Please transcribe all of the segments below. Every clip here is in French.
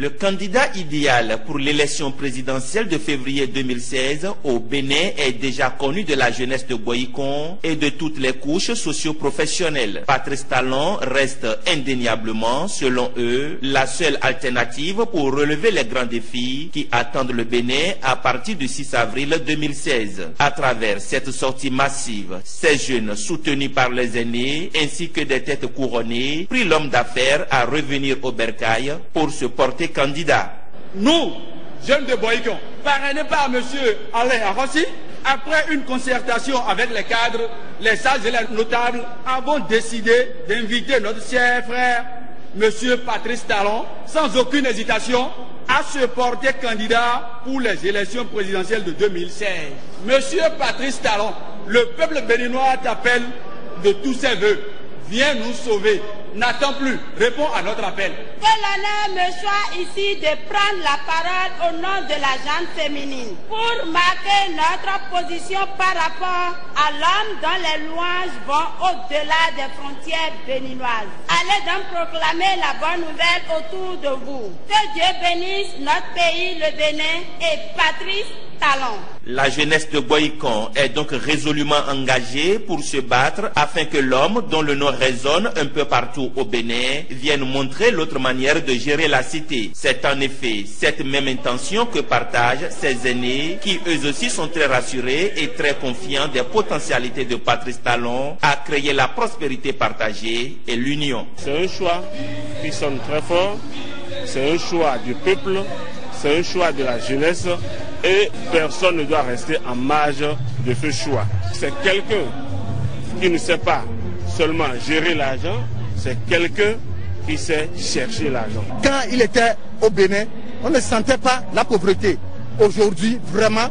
Le candidat idéal pour l'élection présidentielle de février 2016 au Bénin est déjà connu de la jeunesse de Boyikon et de toutes les couches socio-professionnelles. Patrice Talon reste indéniablement, selon eux, la seule alternative pour relever les grands défis qui attendent le Bénin à partir du 6 avril 2016. À travers cette sortie massive, ces jeunes soutenus par les aînés ainsi que des têtes couronnées prient l'homme d'affaires à revenir au bercail pour se porter candidat. Nous, jeunes de Boyikon, parrainés par M. Alain Arossi, après une concertation avec les cadres, les sages et les notables, avons décidé d'inviter notre cher frère, M. Patrice Talon, sans aucune hésitation, à se porter candidat pour les élections présidentielles de 2016. Monsieur Patrice Talon, le peuple béninois t'appelle de tous ses voeux. Viens nous sauver. N'attends plus. Réponds à notre appel. Que l'honneur me soit ici de prendre la parole au nom de la gente féminine pour marquer notre position par rapport à l'homme dont les louanges vont au-delà des frontières béninoises. Allez donc proclamer la bonne nouvelle autour de vous. Que Dieu bénisse notre pays, le Bénin, et Patrice Talon. La jeunesse de Boyikon est donc résolument engagée pour se battre afin que l'homme dont le nom résonne un peu partout au Bénin vienne montrer l'autre manière de gérer la cité. C'est en effet cette même intention que partagent ces aînés qui eux aussi sont très rassurés et très confiants des potentialités de Patrice Talon à créer la prospérité partagée et l'union. C'est un choix qui sonne très fort, c'est un choix du peuple, c'est un choix de la jeunesse. Et personne ne doit rester en marge de ce choix. C'est quelqu'un qui ne sait pas seulement gérer l'argent, c'est quelqu'un qui sait chercher l'argent. Quand il était au Bénin, on ne sentait pas la pauvreté. Aujourd'hui, vraiment,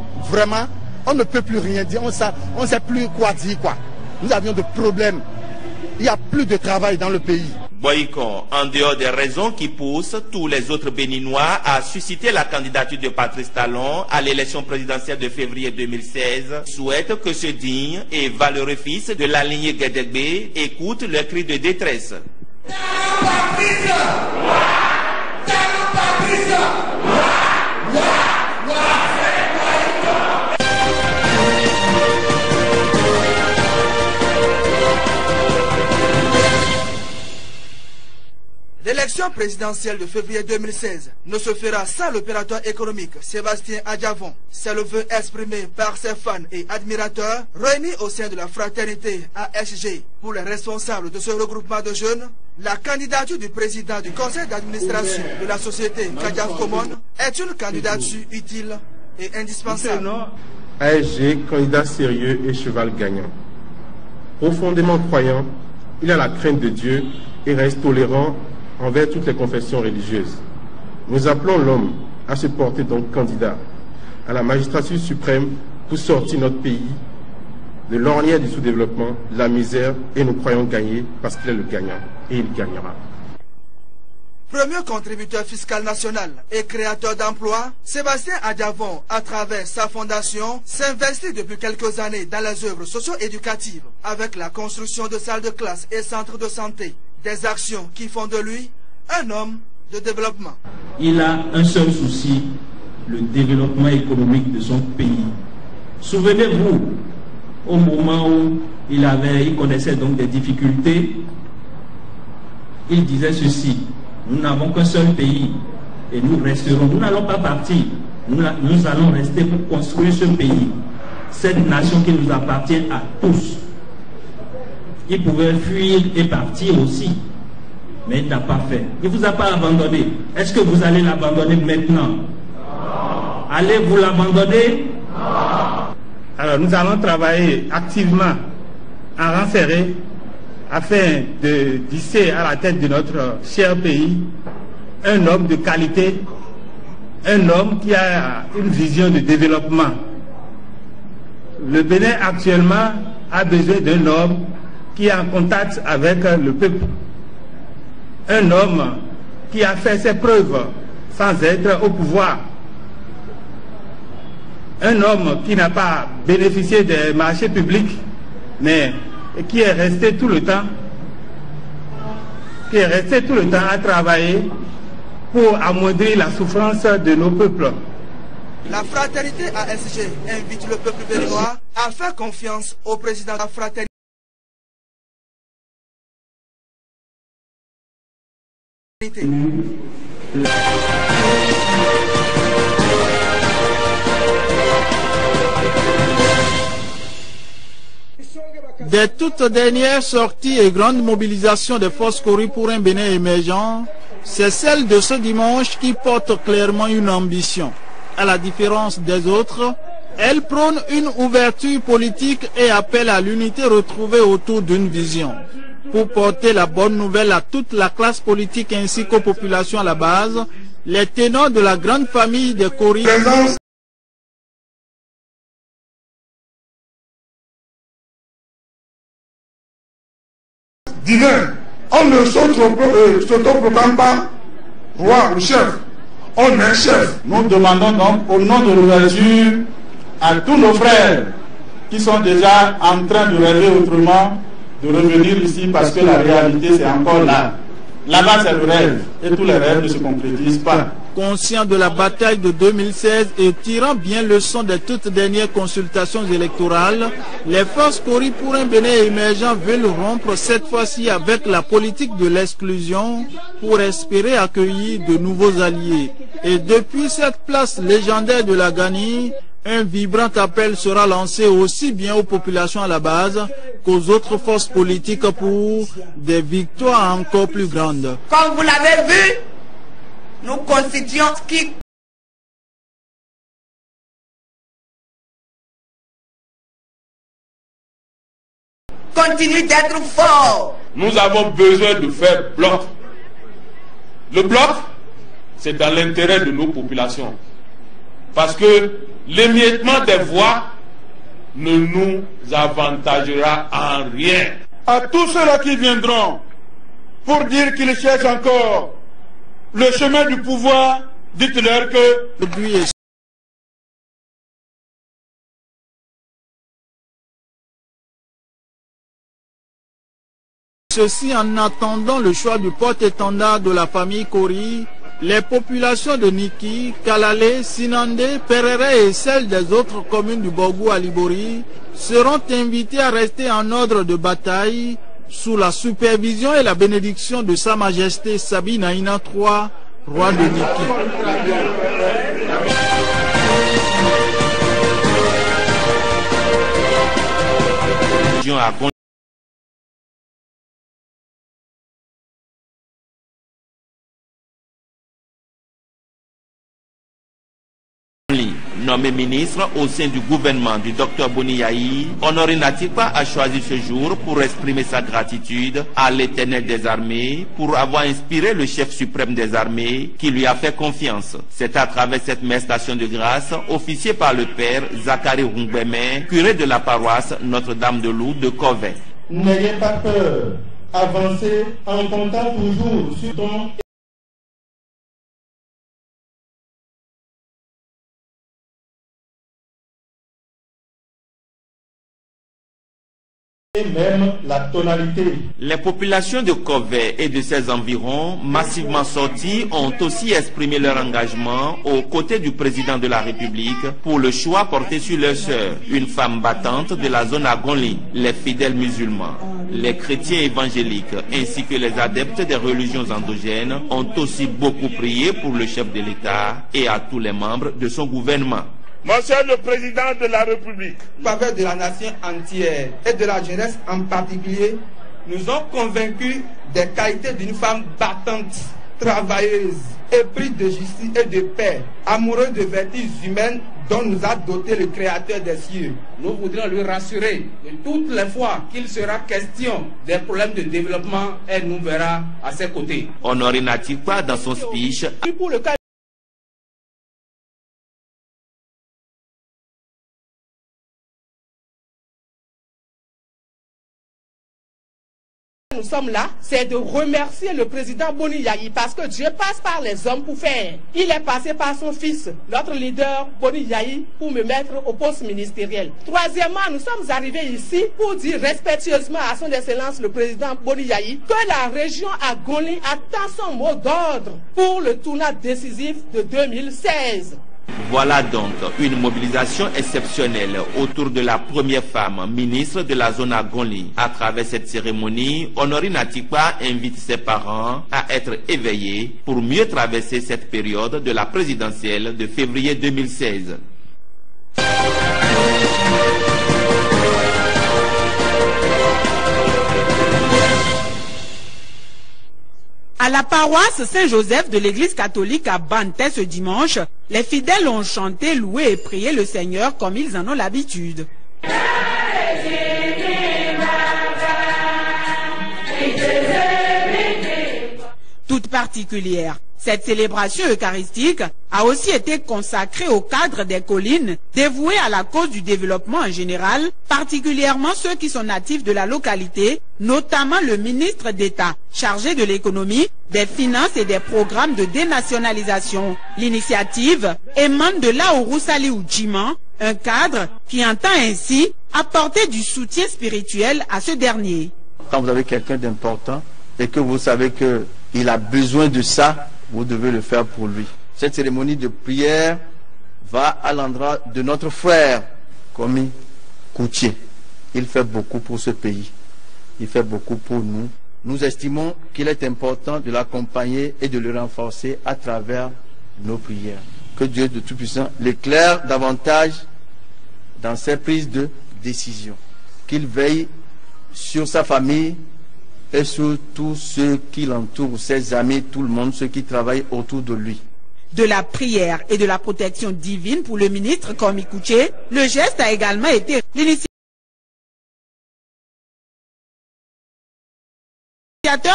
on ne peut plus rien dire, on ne sait plus quoi dire, quoi. Nous avions des problèmes. Il n'y a plus de travail dans le pays. Boyikon, en dehors des raisons qui poussent tous les autres Béninois à susciter la candidature de Patrice Talon à l'élection présidentielle de février 2016, souhaite que ce digne et valeureux fils de la lignée Guédégbé écoute le cri de détresse. L'élection présidentielle de février 2016 ne se fera sans l'opérateur économique Sébastien Adjavon. C'est le vœu exprimé par ses fans et admirateurs réunis au sein de la fraternité ASG. Pour les responsables de ce regroupement de jeunes, la candidature du président du conseil d'administration de la société Kadiaf Common est une candidature utile et indispensable. ASG, candidat sérieux et cheval gagnant. Profondément croyant, il a la crainte de Dieu et reste tolérant envers toutes les confessions religieuses. Nous appelons l'homme à se porter donc candidat à la magistrature suprême pour sortir notre pays de l'ornière du sous-développement, de la misère, et nous croyons gagner parce qu'il est le gagnant et il gagnera. Premier contributeur fiscal national et créateur d'emplois, Sébastien Adjavon, à travers sa fondation, s'investit depuis quelques années dans les œuvres socio-éducatives avec la construction de salles de classe et centres de santé. Des actions qui font de lui un homme de développement. Il a un seul souci, le développement économique de son pays. Souvenez-vous, au moment où il connaissait donc des difficultés, il disait ceci: nous n'avons qu'un seul pays et nous resterons, nous n'allons pas partir, nous allons rester pour construire ce pays, cette nation qui nous appartient à tous. Il pouvait fuir et partir aussi, mais il n'a pas fait. Il ne vous a pas abandonné. Est-ce que vous allez l'abandonner maintenant? Non. Allez-vous l'abandonner? Non. Alors nous allons travailler activement en rang serré afin de hisser à la tête de notre cher pays un homme de qualité, un homme qui a une vision de développement. Le Bénin actuellement a besoin d'un homme qui est en contact avec le peuple. Un homme qui a fait ses preuves sans être au pouvoir. Un homme qui n'a pas bénéficié des marchés publics, mais qui est resté tout le temps, à travailler pour amoindrir la souffrance de nos peuples. La fraternité ASG invite le peuple béninois à faire confiance au président de la fraternité. Des toutes dernières sorties et grandes mobilisations des forces Kori pour un Bénin émergent, c'est celle de ce dimanche qui porte clairement une ambition. À la différence des autres, elle prône une ouverture politique et appelle à l'unité retrouvée autour d'une vision. Pour porter la bonne nouvelle à toute la classe politique ainsi qu'aux populations à la base, les ténors de la grande famille des Kori divin. On ne s'autoproclame pas roi ou chef. On est chef. Nous demandons donc au nom de l'ouverture à tous nos frères qui sont déjà en train de rêver autrement de revenir ici parce que la réalité c'est encore là. Là-bas c'est le rêve et tous les rêves ne se concrétisent pas. Conscient de la bataille de 2016 et tirant bien leçon des toutes dernières consultations électorales, les forces Kori pour un Bénin émergent veulent rompre cette fois-ci avec la politique de l'exclusion pour espérer accueillir de nouveaux alliés. Et depuis cette place légendaire de la Gani, un vibrant appel sera lancé aussi bien aux populations à la base qu'aux autres forces politiques pour des victoires encore plus grandes. Comme vous l'avez vu, nous constituons ce qui continue d'être fort. Nous avons besoin de faire bloc. Le bloc, c'est dans l'intérêt de nos populations. Parce que l'émiettement des voix ne nous avantagera en rien. À tous ceux-là qui viendront pour dire qu'ils cherchent encore le chemin du pouvoir, dites-leur que ceci en attendant le choix du porte-étendard de la famille Kori. Les populations de Niki, Kalale, Sinandé, Perere et celles des autres communes du Borgou à Libori seront invitées à rester en ordre de bataille sous la supervision et la bénédiction de Sa Majesté Sabi Naina III, roi de Niki. Nommé ministre au sein du gouvernement du Dr Boni Yahi, Honoré Natikpa a choisi ce jour pour exprimer sa gratitude à l'Éternel des armées pour avoir inspiré le chef suprême des armées qui lui a fait confiance. C'est à travers cette messe d'action de grâce officiée par le père Zachary Rungbeme, curé de la paroisse Notre-Dame de Loup de Covey. N'ayez pas peur, avancez en comptant toujours sur ton même la tonalité. Les populations de Covey et de ses environs, massivement sorties, ont aussi exprimé leur engagement aux côtés du président de la République pour le choix porté sur leur sœur, une femme battante de la zone Agonli. Les fidèles musulmans, les chrétiens évangéliques ainsi que les adeptes des religions endogènes ont aussi beaucoup prié pour le chef de l'État et à tous les membres de son gouvernement. Monsieur le Président de la République, faveur de la nation entière et de la jeunesse en particulier, nous ont convaincus des qualités d'une femme battante, travailleuse, éprise de justice et de paix, amoureuse de vertus humaines dont nous a doté le Créateur des cieux. Nous voudrions lui rassurer que toutes les fois qu'il sera question des problèmes de développement, elle nous verra à ses côtés. Honoré Natikpa, dans son speech, pour le cas Nous sommes là, c'est de remercier le président Boni Yayi parce que Dieu passe par les hommes pour faire. Il est passé par son fils, notre leader Boni Yayi, pour me mettre au poste ministériel. Troisièmement, nous sommes arrivés ici pour dire respectueusement à son excellence le président Boni Yayi que la région Agoli attend son mot d'ordre pour le tournoi décisif de 2016. Voilà donc une mobilisation exceptionnelle autour de la première femme ministre de la zone Agoli. À travers cette cérémonie, Honorine Atikpa invite ses parents à être éveillés pour mieux traverser cette période de la présidentielle de février 2016. À la paroisse Saint-Joseph de l'église catholique à Bantais ce dimanche, les fidèles ont chanté, loué et prié le Seigneur comme ils en ont l'habitude. Toute particulière, cette célébration eucharistique a aussi été consacrée au cadre des collines dévouées à la cause du développement en général, particulièrement ceux qui sont natifs de la localité, notamment le ministre d'État chargé de l'économie, des finances et des programmes de dénationalisation. L'initiative émane de Laourou Saliou Djiman, un cadre qui entend ainsi apporter du soutien spirituel à ce dernier. Quand vous avez quelqu'un d'important et que vous savez qu'il a besoin de ça, vous devez le faire pour lui. Cette cérémonie de prière va à l'endroit de notre frère, Komi Koutié. Il fait beaucoup pour ce pays. Il fait beaucoup pour nous. Nous estimons qu'il est important de l'accompagner et de le renforcer à travers nos prières. Que Dieu de Tout-Puissant l'éclaire davantage dans ses prises de décision. Qu'il veille sur sa famille et sur tous ceux qui l'entourent, ses amis, tout le monde, ceux qui travaillent autour de lui. De la prière et de la protection divine pour le ministre Komi Koutié, le geste a également été l'initiateur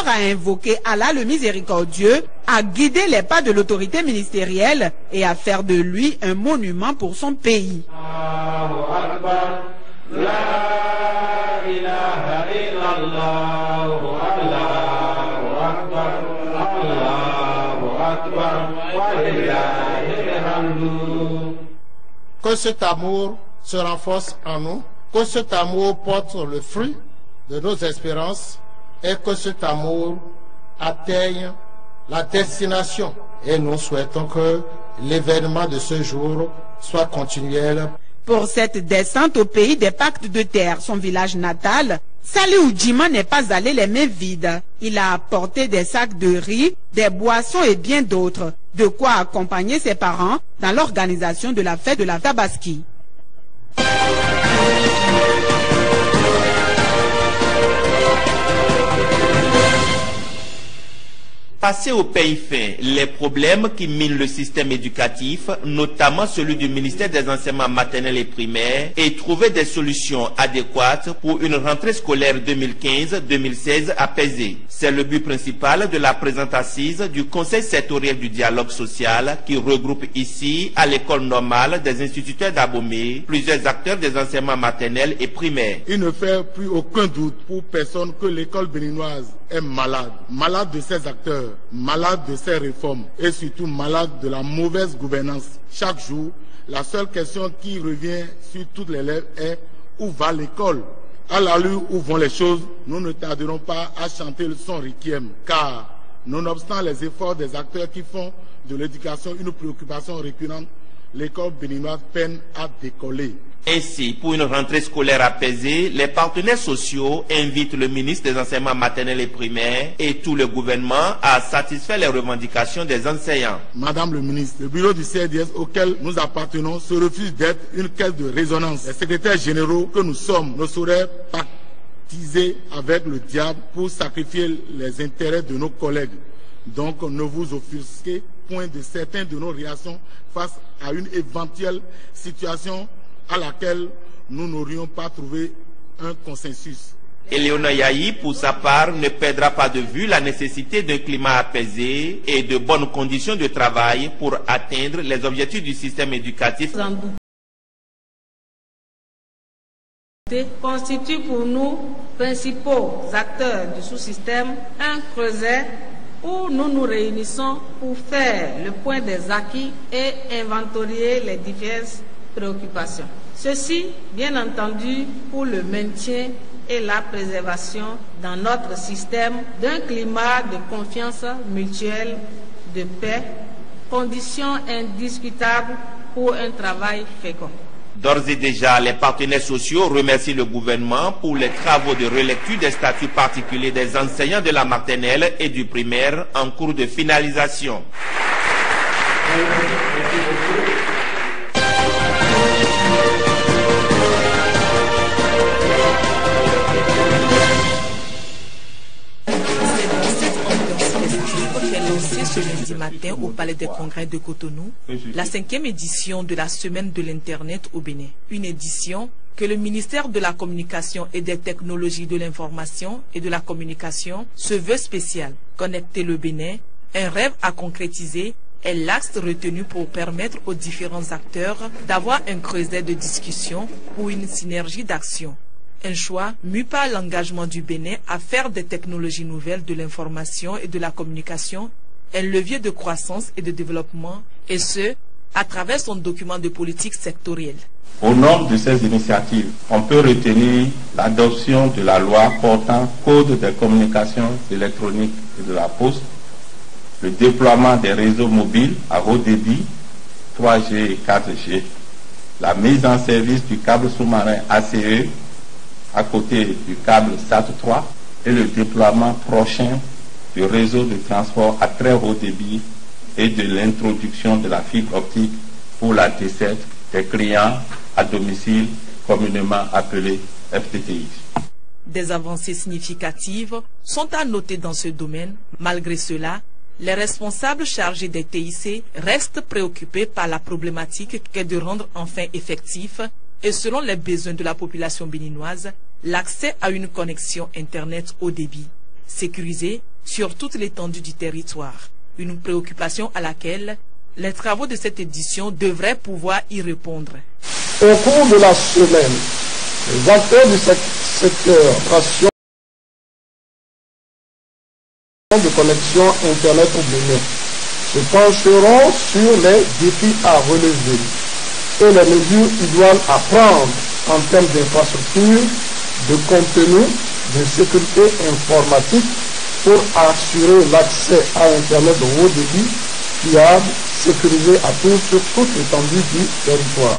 a invoqué Allah le miséricordieux, à guider les pas de l'autorité ministérielle et à faire de lui un monument pour son pays. Que cet amour se renforce en nous, que cet amour porte le fruit de nos espérances et que cet amour atteigne la destination. Et nous souhaitons que l'événement de ce jour soit continuel. Pour cette descente au pays des pactes de terre, son village natal, Saliou Djiman n'est pas allé les mains vides. Il a apporté des sacs de riz, des boissons et bien d'autres, de quoi accompagner ses parents dans l'organisation de la fête de la Tabaski. Passer au pays fin, les problèmes qui minent le système éducatif, notamment celui du ministère des enseignements maternels et primaires, et trouver des solutions adéquates pour une rentrée scolaire 2015-2016 apaisée. C'est le but principal de la présente assise du Conseil sectoriel du dialogue social qui regroupe ici, à l'école normale des instituteurs d'Abomey, plusieurs acteurs des enseignements maternels et primaires. Il ne fait plus aucun doute pour personne que l'école béninoise est malade. Malade de ses acteurs, malade de ses réformes et surtout malade de la mauvaise gouvernance. Chaque jour, la seule question qui revient sur toutes les lèvres est où va l'école? À l'allure où vont les choses, nous ne tarderons pas à chanter le son requiem, car nonobstant les efforts des acteurs qui font de l'éducation une préoccupation récurrente, l'école béninoise peine à décoller. Ainsi, pour une rentrée scolaire apaisée, les partenaires sociaux invitent le ministre des enseignements maternels et primaires et tout le gouvernement à satisfaire les revendications des enseignants. Madame le ministre, le bureau du CRDS auquel nous appartenons se refuse d'être une caisse de résonance. Les secrétaires généraux que nous sommes ne sauraient pactiser avec le diable pour sacrifier les intérêts de nos collègues. Donc ne vous offusquez point de certaines de nos réactions face à une éventuelle situation à laquelle nous n'aurions pas trouvé un consensus. Eleona Yayi, pour sa part, ne perdra pas de vue la nécessité d'un climat apaisé et de bonnes conditions de travail pour atteindre les objectifs du système éducatif. mobilité constitue pour nous, principaux acteurs du sous-système, un creuset où nous nous réunissons pour faire le point des acquis et inventorier les diverses préoccupations. Ceci, bien entendu, pour le maintien et la préservation dans notre système d'un climat de confiance mutuelle, de paix, condition indiscutable pour un travail fécond. D'ores et déjà, les partenaires sociaux remercient le gouvernement pour les travaux de relecture des statuts particuliers des enseignants de la maternelle et du primaire en cours de finalisation. Ce lundi matin au Palais des Congrès de Cotonou, la 5e édition de la Semaine de l'Internet au Bénin. Une édition que le ministère de la Communication et des Technologies de l'Information et de la Communication se veut spécial. Connecter le Bénin, un rêve à concrétiser, est l'axe retenu pour permettre aux différents acteurs d'avoir un creuset de discussion ou une synergie d'action. Un choix mû par l'engagement du Bénin à faire des technologies nouvelles de l'information et de la communication un levier de croissance et de développement, et ce, à travers son document de politique sectorielle. Au nom de ces initiatives, on peut retenir l'adoption de la loi portant Code des communications électroniques et de la poste, le déploiement des réseaux mobiles à haut débit, 3G et 4G, la mise en service du câble sous-marin ACE à côté du câble SAT3 et le déploiement prochain du réseau de transport à très haut débit et de l'introduction de la fibre optique pour la desserte des clients à domicile, communément appelés FTTX. Des avancées significatives sont à noter dans ce domaine. Malgré cela, les responsables chargés des TIC restent préoccupés par la problématique qu'est de rendre enfin effectif et selon les besoins de la population béninoise, l'accès à une connexion Internet haut débit, sécurisée sur toute l'étendue du territoire. Une préoccupation à laquelle les travaux de cette édition devraient pouvoir y répondre. Au cours de la semaine, les acteurs du secteur ration de connexion Internet au Bénin se pencheront sur les défis à relever et les mesures idoines à prendre en termes d'infrastructure, de contenu, de sécurité informatique pour assurer l'accès à Internet de haut débit fiable, sécurisé à tous sur toute l'étendue du territoire.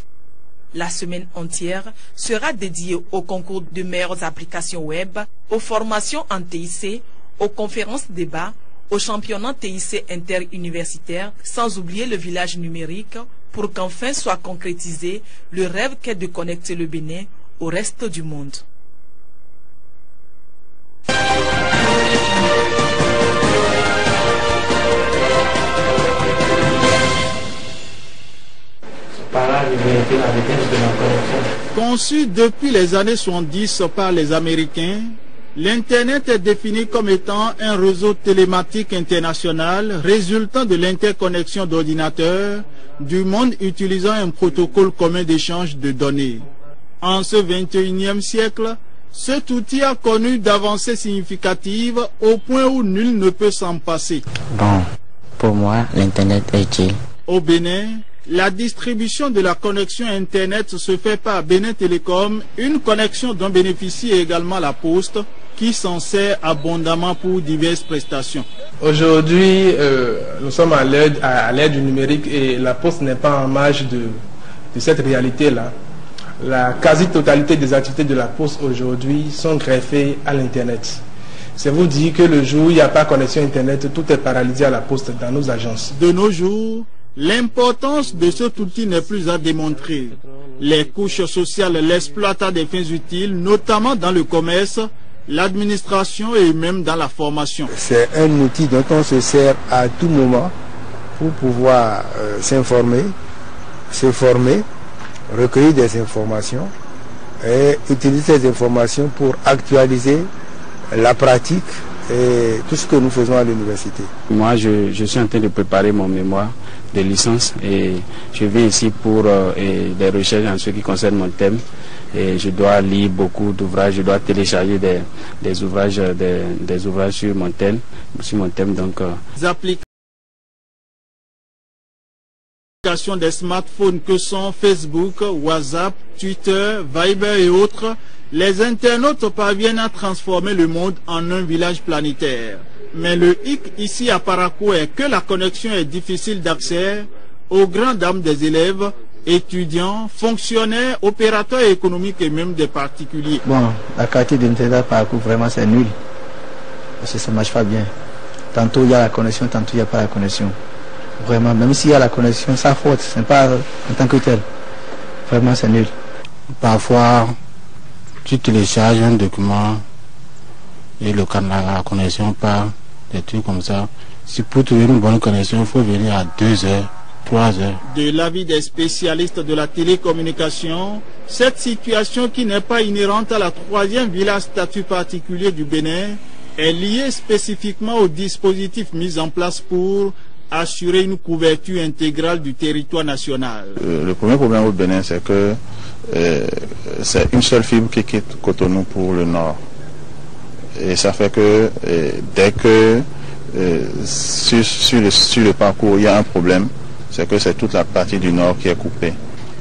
La semaine entière sera dédiée au concours de meilleures applications web, aux formations en TIC, aux conférences débats, aux championnats TIC interuniversitaires, sans oublier le village numérique, pour qu'enfin soit concrétisé le rêve qu'est de connecter le Bénin au reste du monde. Conçu depuis les années 70 par les Américains, l'Internet est défini comme étant un réseau télématique international résultant de l'interconnexion d'ordinateurs du monde utilisant un protocole commun d'échange de données. En ce 21e siècle, cet outil a connu d'avancées significatives au point où nul ne peut s'en passer. Bon, pour moi, l'Internet est utile. Au Bénin, la distribution de la connexion Internet se fait par Bénin Télécom, une connexion dont bénéficie également la Poste, qui s'en sert abondamment pour diverses prestations. Aujourd'hui, nous sommes à l'ère du numérique et la Poste n'est pas en marge de cette réalité-là. La quasi-totalité des activités de la Poste aujourd'hui sont greffées à l'Internet. C'est vous dire que le jour où il n'y a pas connexion Internet, tout est paralysé à la Poste dans nos agences. De nos jours, l'importance de cet outil n'est plus à démontrer. Les couches sociales l'exploitent à des fins utiles, notamment dans le commerce, l'administration et même dans la formation. C'est un outil dont on se sert à tout moment pour pouvoir s'informer, se former, recueillir des informations et utiliser ces informations pour actualiser la pratique et tout ce que nous faisons à l'université. Moi, je suis en train de préparer mon mémoire de licence et je viens ici pour des recherches en ce qui concerne mon thème. Et je dois lire beaucoup d'ouvrages, je dois télécharger des ouvrages sur mon thème, donc. Applications des smartphones que sont Facebook, WhatsApp, Twitter, Viber et autres, les internautes parviennent à transformer le monde en un village planétaire. Mais le hic ici à Parakou est que la connexion est difficile d'accès aux grandes dames des élèves, étudiants, fonctionnaires, opérateurs économiques et même des particuliers. Bon, la qualité d'internet à Parakou, vraiment c'est nul. Parce que ça ne marche pas bien. Tantôt il y a la connexion, tantôt il n'y a pas la connexion. Vraiment, même s'il y a la connexion, ça faute, ce n'est pas en tant que tel. Vraiment c'est nul. Parfois, tu télécharges un document et le canal à la connexion part, des trucs comme ça. Si pour trouver une bonne connexion, il faut venir à 2 heures, 3 heures. De l'avis des spécialistes de la télécommunication, cette situation qui n'est pas inhérente à la 3e villa statut particulier du Bénin est liée spécifiquement au dispositif mis en place pour assurer une couverture intégrale du territoire national. Le premier problème au Bénin, c'est que c'est une seule fibre qui quitte Cotonou pour le nord. Et ça fait que dès que sur le parcours il y a un problème, c'est que c'est toute la partie du nord qui est coupée.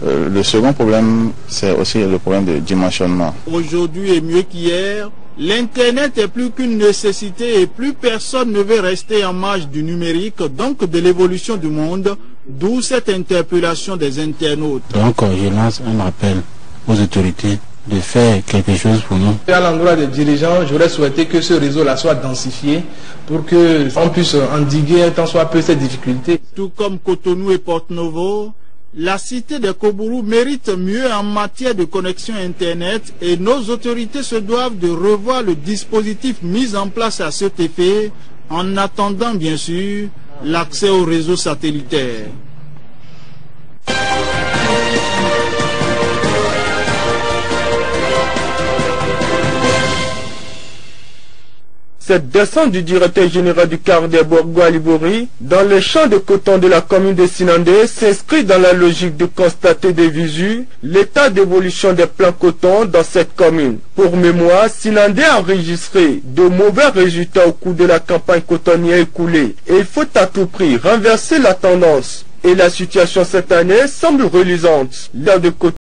Le second problème, c'est aussi le problème de dimensionnement. Aujourd'hui et mieux qu'hier, l'Internet est plus qu'une nécessité et plus personne ne veut rester en marge du numérique, donc de l'évolution du monde, d'où cette interpellation des internautes. Donc je lance un appel aux autorités de faire quelque chose pour nous. À l'endroit des dirigeants, j'aurais souhaité que ce réseau-là soit densifié pour qu'on puisse endiguer tant soit peu ces difficultés. Tout comme Cotonou et Porto-Novo, la cité de Kobourou mérite mieux en matière de connexion Internet et nos autorités se doivent de revoir le dispositif mis en place à cet effet en attendant bien sûr l'accès au réseau satellitaire. Cette descente du directeur général du Cardet Borgo Alibori dans les champs de coton de la commune de Sinandé s'inscrit dans la logique de constater de visu l'état d'évolution des plants coton dans cette commune. Pour mémoire, Sinandé a enregistré de mauvais résultats au cours de la campagne cotonnière écoulée et il faut à tout prix renverser la tendance. Et la situation cette année semble reluisante. L'heure de coton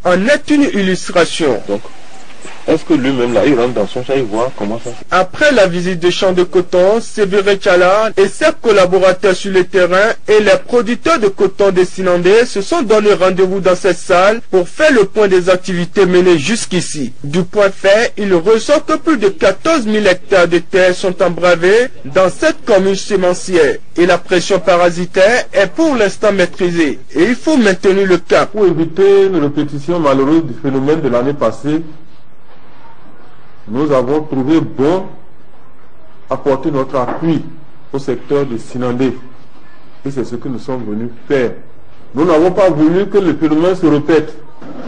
en est une illustration. Donc, est-ce que lui-même là, il rentre dans son champ, il voit comment ça se passe? Après la visite de champs de coton, Sévéré Tchala et ses collaborateurs sur le terrain et les producteurs de coton de Sinandé se sont donné rendez-vous dans cette salle pour faire le point des activités menées jusqu'ici. Du point fait, il ressort que plus de 14 000 hectares de terre sont embravés dans cette commune sémencière et la pression parasitaire est pour l'instant maîtrisée et il faut maintenir le cap. Pour éviter une répétition malheureuse du phénomène de l'année passée, nous avons trouvé bon apporter notre appui au secteur de Sinandé. Et c'est ce que nous sommes venus faire. Nous n'avons pas voulu que le phénomène se répète.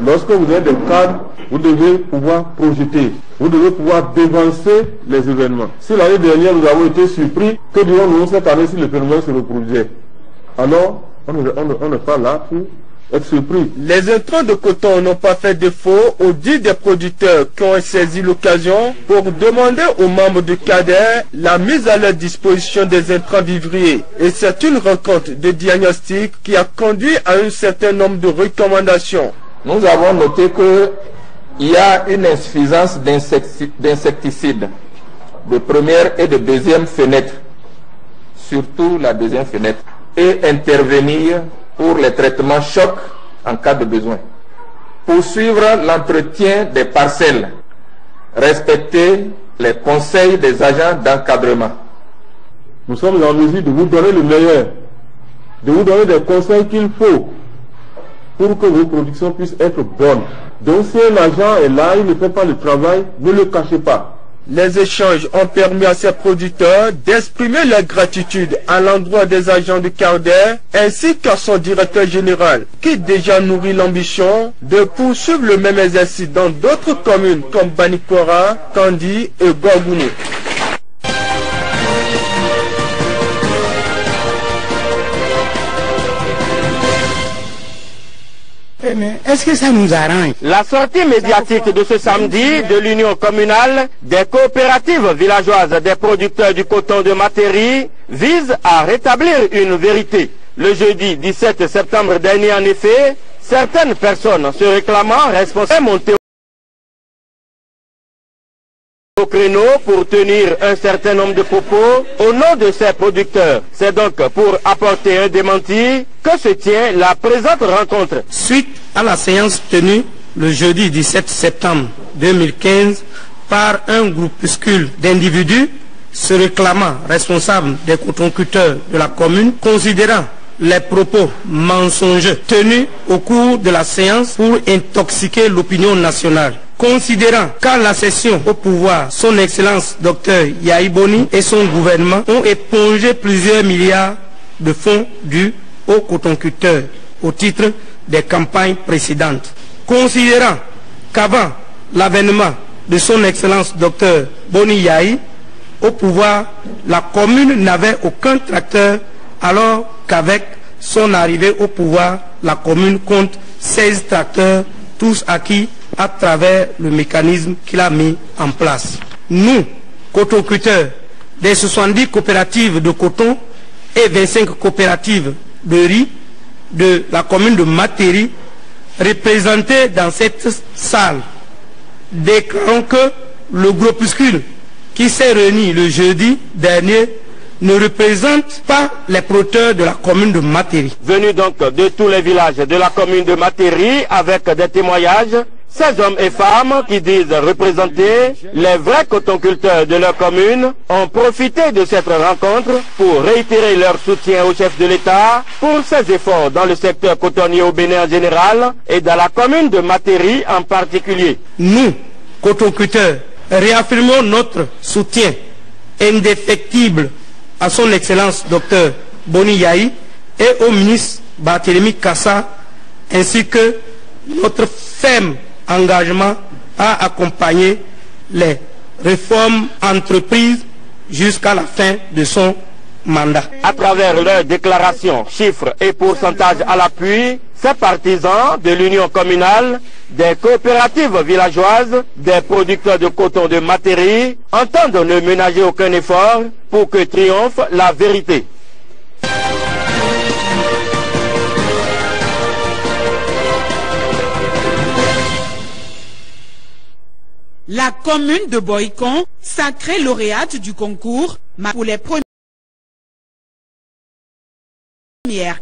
Lorsque vous avez des cadres, vous devez pouvoir projeter. Vous devez pouvoir dévancer les événements. Si l'année dernière nous avons été surpris, que dirons-nous cette année si le phénomène se reproduisait? Alors, on n'est pas là pour être surpris. Les intrants de coton n'ont pas fait défaut au dit des producteurs qui ont saisi l'occasion pour demander aux membres du CADER la mise à leur disposition des intrants vivriers. Et c'est une rencontre de diagnostic qui a conduit à un certain nombre de recommandations. Nous avons noté qu'il y a une insuffisance d'insecticides de première et de deuxième fenêtre, surtout la deuxième fenêtre, et intervenir pour les traitements chocs en cas de besoin. Poursuivre l'entretien des parcelles. Respecter les conseils des agents d'encadrement. Nous sommes en mesure de vous donner le meilleur, de vous donner des conseils qu'il faut pour que vos productions puissent être bonnes. Donc si un agent est là, il ne fait pas le travail, ne le cachez pas. Les échanges ont permis à ces producteurs d'exprimer leur gratitude à l'endroit des agents du CARDER ainsi qu'à son directeur général qui déjà nourrit l'ambition de poursuivre le même exercice dans d'autres communes comme Banikora, Kandi et Gorgounou. Mais est-ce que ça nous arrange? La sortie médiatique de ce samedi de l'Union communale des coopératives villageoises des producteurs du coton de Matéri vise à rétablir une vérité. Le jeudi 17 septembre dernier, en effet, certaines personnes se réclamant responsables montaient au créneau pour tenir un certain nombre de propos au nom de ces producteurs. C'est donc pour apporter un démenti que se tient la présente rencontre. Suite à la séance tenue le jeudi 17 septembre 2015 par un groupuscule d'individus se réclamant responsables des cotonculteurs de la commune, considérant les propos mensongers tenus au cours de la séance pour intoxiquer l'opinion nationale. Considérant qu'à la session au pouvoir, son Excellence Dr Yayi Boni et son gouvernement ont épongé plusieurs milliards de fonds dus aux cotonculteurs au titre des campagnes précédentes. Considérant qu'avant l'avènement de son Excellence Dr Boni Yayi au pouvoir, la commune n'avait aucun tracteur, alors qu'avec son arrivée au pouvoir, la commune compte 16 tracteurs, tous acquis à travers le mécanisme qu'il a mis en place. Nous, cotonculteurs des 70 coopératives de coton et 25 coopératives de riz de la commune de Matéri, représentés dans cette salle, déclarons que le groupuscule qui s'est réuni le jeudi dernier ne représente pas les producteurs de la commune de Matéri. Venus donc de tous les villages de la commune de Matéri avec des témoignages, ces hommes et femmes qui disent représenter les vrais cotonculteurs de leur commune ont profité de cette rencontre pour réitérer leur soutien au chef de l'État pour ses efforts dans le secteur cotonnier au Bénin en général et dans la commune de Matéri en particulier. Nous, cotonculteurs, réaffirmons notre soutien indéfectible à son Excellence Dr Boni Yayi et au ministre Barthélémy Kassa, ainsi que notre ferme engagement à accompagner les réformes entreprises jusqu'à la fin de son mandat. À travers leurs déclarations, chiffres et pourcentages à l'appui, ces partisans de l'Union communale, des coopératives villageoises, des producteurs de coton de Matéri entendent ne ménager aucun effort pour que triomphe la vérité. La commune de Boïcon, sacrée lauréate du concours pour les premières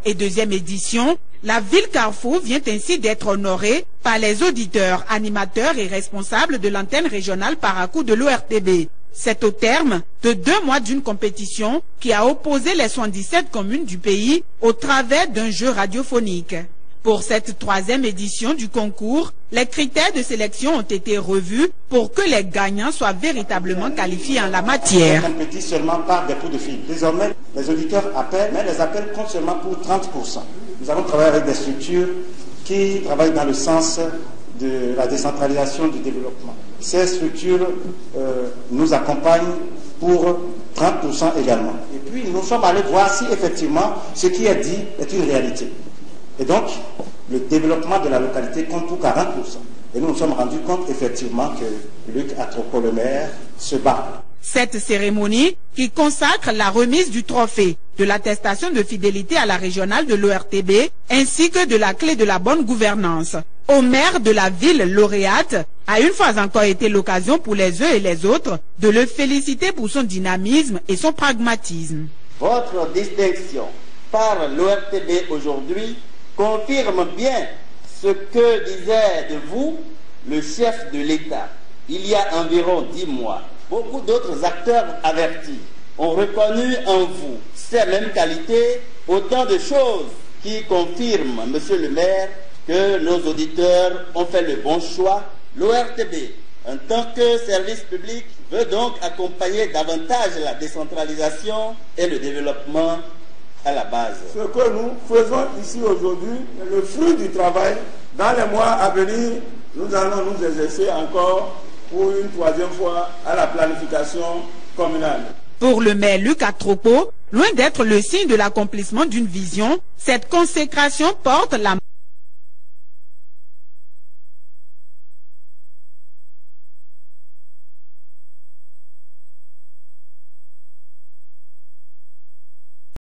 et deuxième éditions, la ville Carrefour vient ainsi d'être honorée par les auditeurs, animateurs et responsables de l'antenne régionale Paracou de l'ORTB. C'est au terme de 2 mois d'une compétition qui a opposé les 77 communes du pays au travers d'un jeu radiophonique. Pour cette 3e édition du concours, les critères de sélection ont été revus pour que les gagnants soient véritablement qualifiés en la matière. On compétit seulement par des coups de fil. Désormais, les auditeurs appellent, mais les appels comptent seulement pour 30%. Nous avons travaillé avec des structures qui travaillent dans le sens de la décentralisation du développement. Ces structures nous accompagnent pour 30% également. Et puis, nous sommes allés voir si effectivement ce qui est dit est une réalité. Et donc, le développement de la localité compte pour 40%. Et nous nous sommes rendus compte effectivement que Luc Atropo-Le-Maire se bat. Cette cérémonie qui consacre la remise du trophée, de l'attestation de fidélité à la régionale de l'ORTB, ainsi que de la clé de la bonne gouvernance au maire de la ville lauréate, a une fois encore été l'occasion pour les uns et les autres de le féliciter pour son dynamisme et son pragmatisme. Votre distinction par l'ORTB aujourd'hui confirme bien ce que disait de vous le chef de l'État il y a environ 10 mois. Beaucoup d'autres acteurs avertis ont reconnu en vous ces mêmes qualités, autant de choses qui confirment, monsieur le maire, que nos auditeurs ont fait le bon choix. L'ORTB en tant que service public, veut donc accompagner davantage la décentralisation et le développement à la base. Ce que nous faisons ici aujourd'hui est le fruit du travail. Dans les mois à venir, nous allons nous exercer encore pour une troisième fois à la planification communale. Pour le maire Luc Atropo, loin d'être le signe de l'accomplissement d'une vision, cette consécration porte la